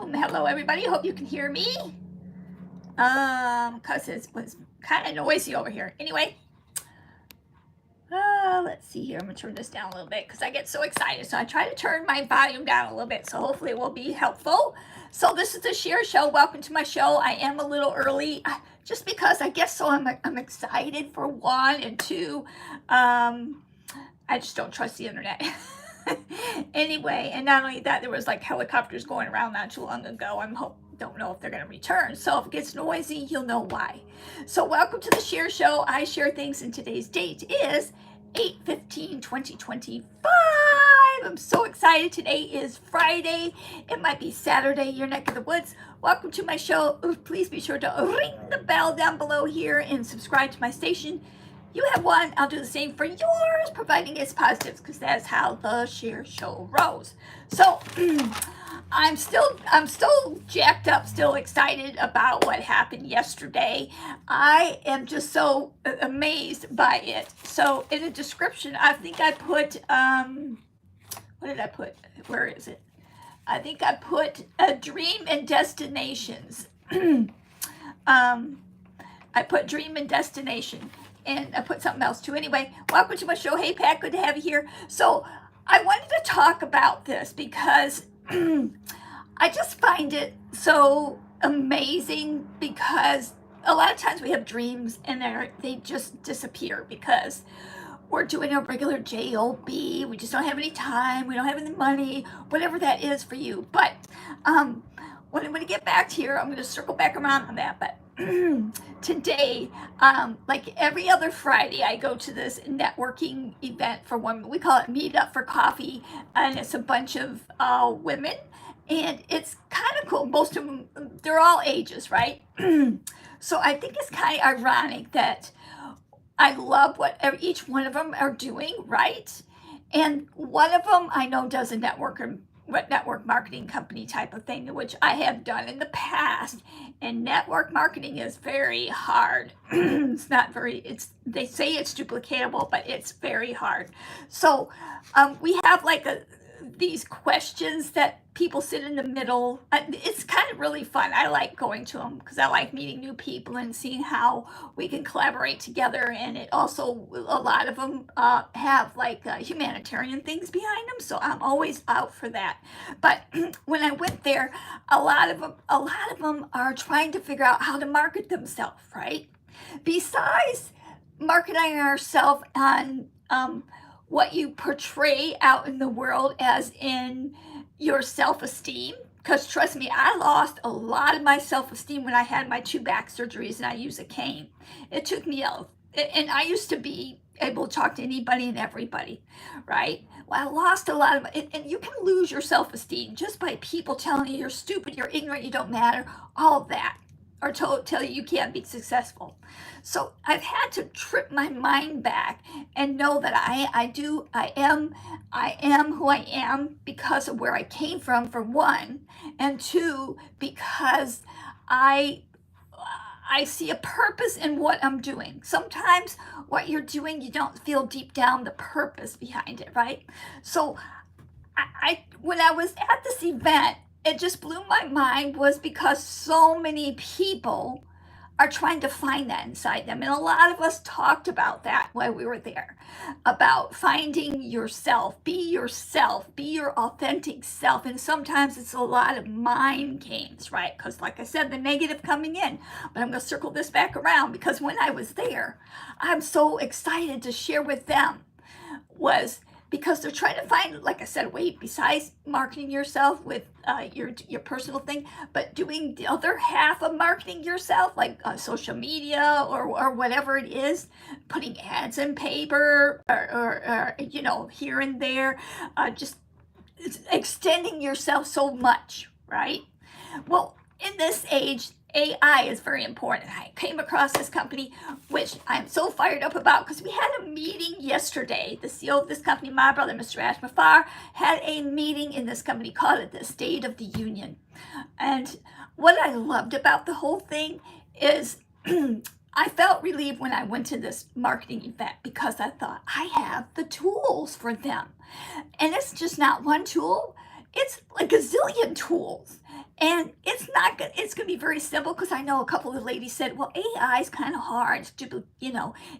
welcome. Hello, everybody. Hope you can hear me. Because it was kind of noisy over here. Anyway, let's see here. I'm going to turn this down a little bit because I get so excited. So I try to turn my volume down a little bit. So hopefully it will be helpful. So this is the Share Show. Welcome to my show. I am a little early just because I guess so. I'm excited for one, and two, I just don't trust the internet. Anyway, and not only that, there was like helicopters going around not too long ago. Don't know if they're going to return. So if it gets noisy, you'll know why. So welcome to the Share Show. I share things, and today's date is 8/15/2025. I'm so excited. Today is Friday. It might be Saturday, your neck of the woods. Welcome to my show. Please be sure to ring the bell down below here and subscribe to my station. You have one, I'll do the same for yours, providing it's positive, because that's how the Share Show rolls. So I'm still jacked up, still excited about what happened yesterday. I am just so amazed by it. So in the description, I think I put, what did I put? Where is it? I think I put a dream and destinations. I put dream and destination. And I put something else too. Anyway, welcome to my show. Hey, Pat, good to have you here. So I wanted to talk about this because I just find it so amazing, because a lot of times we have dreams and they just disappear because we're doing a regular job. We just don't have any time. We don't have any money, whatever that is for you. But when I'm going to get back to here, I'm going to circle back around on that. But today, like every other Friday, I go to this networking event for women. We call it Meet Up for Coffee, and it's a bunch of women, and it's kind of cool. Most of them, they're all ages, right? So I think it's kind of ironic that I love what each one of them are doing, right? And one of them I know does a network marketing company type of thing, which I have done in the past. And network marketing is very hard. It's not very, they say it's duplicatable, but it's very hard. So we have like these questions that people sit in the middle. It's kind of really fun. I like going to them because I like meeting new people and seeing how we can collaborate together. And it also, a lot of them have like humanitarian things behind them. So I'm always out for that. But when I went there, a lot of them are trying to figure out how to market themselves, right? Besides marketing ourselves on what you portray out in the world, as in your self-esteem, because trust me, I lost a lot of my self-esteem when I had my 2 back surgeries and I use a cane. It took me out, and I used to be able to talk to anybody and everybody, right? Well, I lost a lot of it, and you can lose your self-esteem just by people telling you you're stupid, you're ignorant, you don't matter, all of that, or tell you you can't be successful. So I've had to trip my mind back and know that I am who I am because of where I came from, for one, and two, because I see a purpose in what I'm doing. Sometimes what you're doing, you don't feel deep down the purpose behind it, right? So when I was at this event, it just blew my mind, was because so many people are trying to find that inside them. And a lot of us talked about that while we were there, about finding yourself, be your authentic self. And sometimes it's a lot of mind games, right? Because like I said, the negative coming in. But I'm going to circle this back around, because when I was there, I'm so excited to share with them, was because they're trying to find, like I said, a way besides marketing yourself with your personal thing, but doing the other half of marketing yourself, like social media or whatever it is, putting ads in paper or you know, here and there, just extending yourself so much, right? Well, in this age, AI is very important. I came across this company, which I'm so fired up about, because we had a meeting yesterday. The CEO of this company, my brother, Mr. Ash Mafar, had a meeting in this company, called it the State of the Union. And what I loved about the whole thing is I felt relieved when I went to this marketing event, because I thought, I have the tools for them. And it's just not one tool. It's like a zillion tools. And it's not good. It's going to be very simple because I know a couple of the ladies said, well, AI is kind of hard to,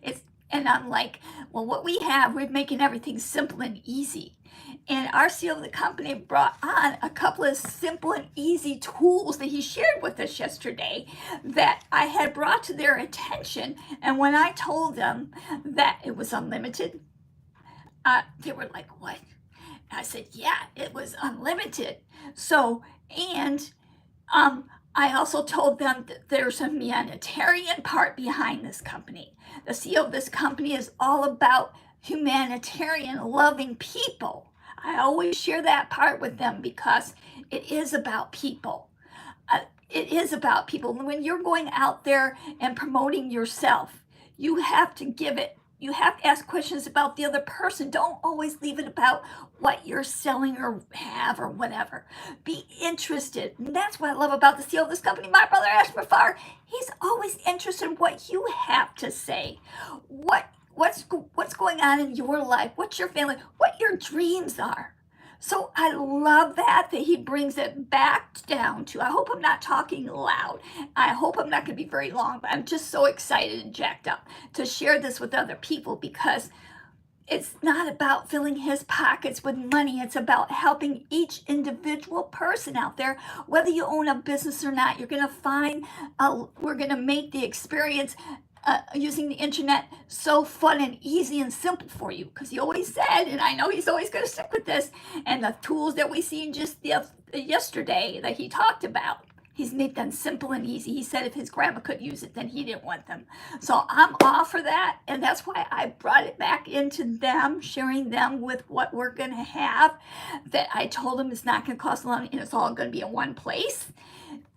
it's, and I'm like, well, what we have, we're making everything simple and easy. And our CEO of the company brought on a couple of simple and easy tools that he shared with us yesterday that I had brought to their attention. And when I told them that it was unlimited, they were like, what? I said, yeah, it was unlimited. So, and I also told them that there's a humanitarian part behind this company. The CEO of this company is all about humanitarian, loving people. I always share that part with them because it is about people. It is about people. When you're going out there and promoting yourself, you have to give it. You have to ask questions about the other person. Don't always leave it about what you're selling or have or whatever. Be interested. And that's what I love about the CEO of this company, my brother Ashmar Farr. He's always interested in what you have to say. What's going on in your life? What's your family? What your dreams are. So I love that he brings it back down to, I hope I'm not talking loud. I hope I'm not going to be very long, but I'm just so excited and jacked up to share this with other people because it's not about filling his pockets with money. It's about helping each individual person out there, whether you own a business or not. You're going to find, we're going to make the experience using the internet so fun and easy and simple for you, because he always said, and I know he's always going to stick with this, and the tools that we seen just yesterday that he talked about, he's made them simple and easy. He said if his grandma could use it, then he didn't want them. So I'm all for that, and that's why I brought it back into them, sharing them with what we're going to have, that I told him it's not going to cost a lot, and it's all going to be in one place.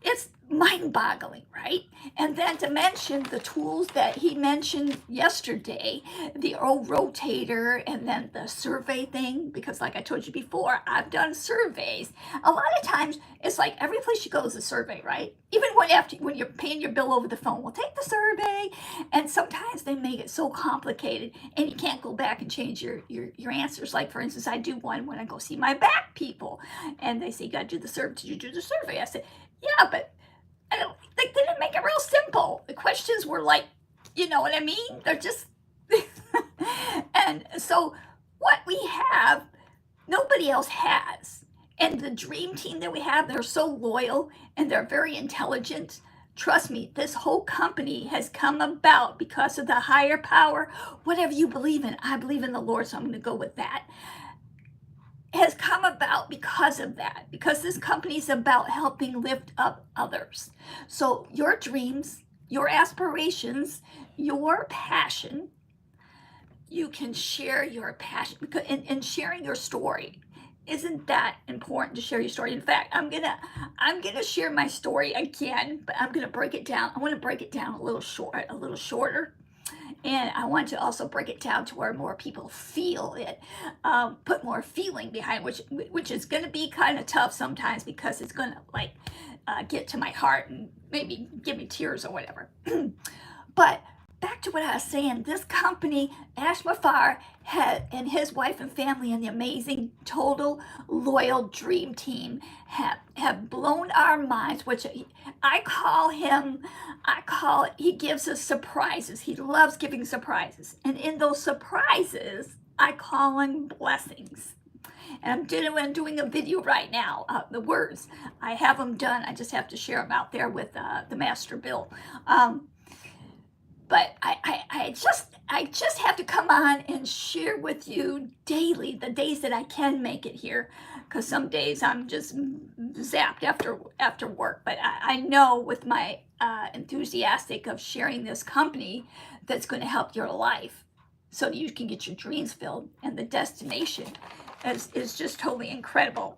It's mind-boggling, right? And then to mention the tools that he mentioned yesterday, the old rotator and then the survey thing, because like I told you before, I've done surveys. A lot of times it's like every place you go is a survey, right? Even when you're paying your bill over the phone, we'll take the survey, and sometimes they make it so complicated and you can't go back and change your answers. Like for instance, I do one when I go see my back people and they say, you gotta do the survey. Did you do the survey? I said, yeah, but they didn't make it real simple. The questions were like, you know what I mean? They're just, and so what we have, nobody else has. And the dream team that we have, they're so loyal and they're very intelligent. Trust me, this whole company has come about because of the higher power. Whatever you believe in, I believe in the Lord, so I'm going to go with that. Has come about because of that, because this company is about helping lift up others. So your dreams, your aspirations, your passion, you can share your passion, because in sharing your story. Isn't that important to share your story? In fact, I'm gonna share my story again, but I'm gonna break it down. I want to break it down a little shorter. And I want to also break it down to where more people feel it, put more feeling behind, which is going to be kind of tough sometimes because it's going to get to my heart and maybe give me tears or whatever. But back to what I was saying, this company, Ashmar Farr, and his wife and family and the amazing, total, loyal dream team have blown our minds, which he gives us surprises. He loves giving surprises. And in those surprises, I call them blessings. And I'm doing a video right now, the words. I have them done. I just have to share them out there with the Master Bill. But I just have to come on and share with you daily, the days that I can make it here, because some days I'm just zapped after work. But I know with my enthusiastic of sharing this company that's going to help your life so that you can get your dreams filled, and the destination is just totally incredible.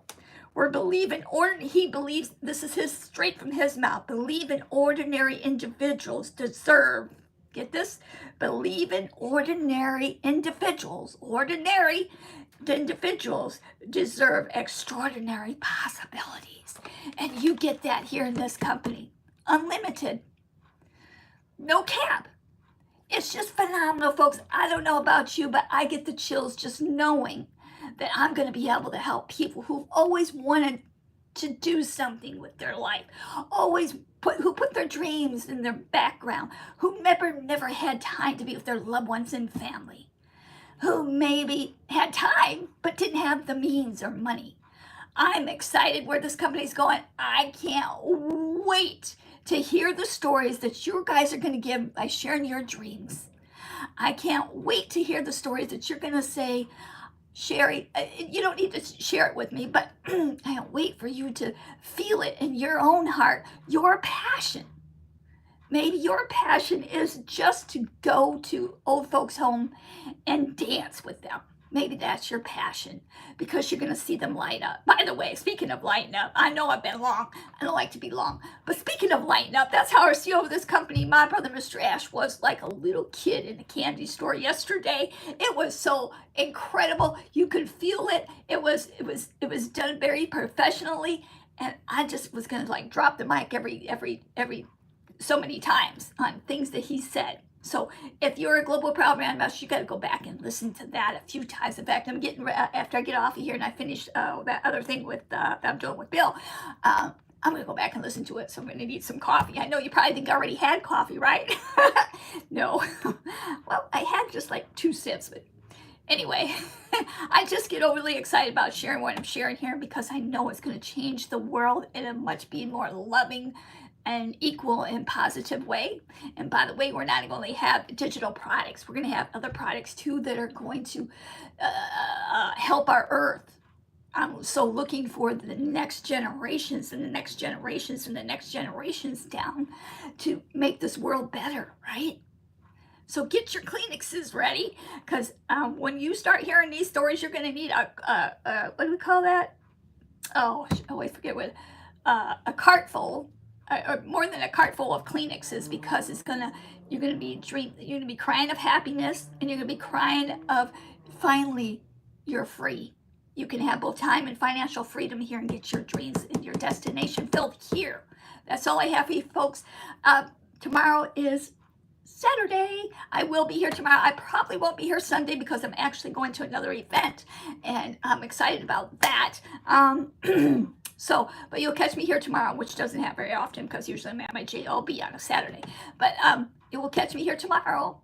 He believes, this is straight from his mouth, believe in ordinary individuals deserve, get this, believe in ordinary individuals. Ordinary individuals deserve extraordinary possibilities. And you get that here in this company. Unlimited. No cap. It's just phenomenal, folks. I don't know about you, but I get the chills just knowing that I'm going to be able to help people who've always wanted to do something with their life, always who put their dreams in their background, who never had time to be with their loved ones and family, who maybe had time but didn't have the means or money. I'm excited where this company's going. I can't wait to hear the stories that you guys are going to give by sharing your dreams. I can't wait to hear the stories that you're going to say, Sherry, you don't need to share it with me, but I can't wait for you to feel it in your own heart, your passion. Maybe your passion is just to go to old folks' home and dance with them. Maybe that's your passion because you're going to see them light up. By the way, speaking of lighting up, I know I've been long. I don't like to be long. But speaking of lighting up, that's how our CEO of this company, my brother, Mr. Ash, was like a little kid in a candy store yesterday. It was so incredible. You could feel it. It was done very professionally. And I just was going to like drop the mic every so many times on things that he said. So if you're a global proud brand ambassador, you got to go back and listen to that a few times. In fact, I'm getting after I get off of here and I finish that other thing with that I'm doing with Bill. I'm going to go back and listen to it. So I'm going to need some coffee. I know you probably think I already had coffee, right? No. Well, I had just like 2 sips, but anyway, I just get overly excited about sharing what I'm sharing here because I know it's going to change the world in a much more loving and equal and positive way. And by the way, we're not going to have digital products. We're going to have other products too that are going to help our earth. I'm so looking for the next generations and the next generations and the next generations down to make this world better, right? So get your Kleenexes ready because when you start hearing these stories, you're going to need what do we call that? Oh, I forget what, a cart full. Or more than a cart full of Kleenexes because you're gonna be crying of happiness and you're gonna be crying of finally you're free. You can have both time and financial freedom here and get your dreams and your destination filled here. That's all I have for you folks. Tomorrow is Saturday. I will be here tomorrow. I probably won't be here Sunday because I'm actually going to another event and I'm excited about that. So, but you'll catch me here tomorrow, which doesn't happen very often because usually I'm at my JLB on a Saturday. But you will catch me here tomorrow,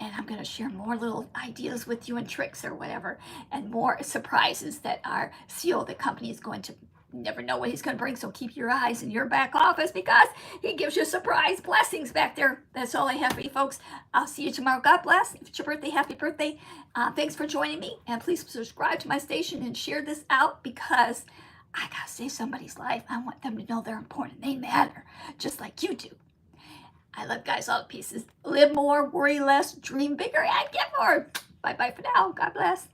and I'm going to share more little ideas with you and tricks or whatever, and more surprises that our CEO of the company is going to never know what he's going to bring. So keep your eyes in your back office because he gives you surprise blessings back there. That's all I have for you folks. I'll see you tomorrow. God bless. If it's your birthday, happy birthday. Thanks for joining me, and please subscribe to my station and share this out because I gotta save somebody's life. I want them to know they're important. They matter, just like you do. I love guys all to pieces. Live more, worry less, dream bigger, and get more. Bye-bye for now. God bless.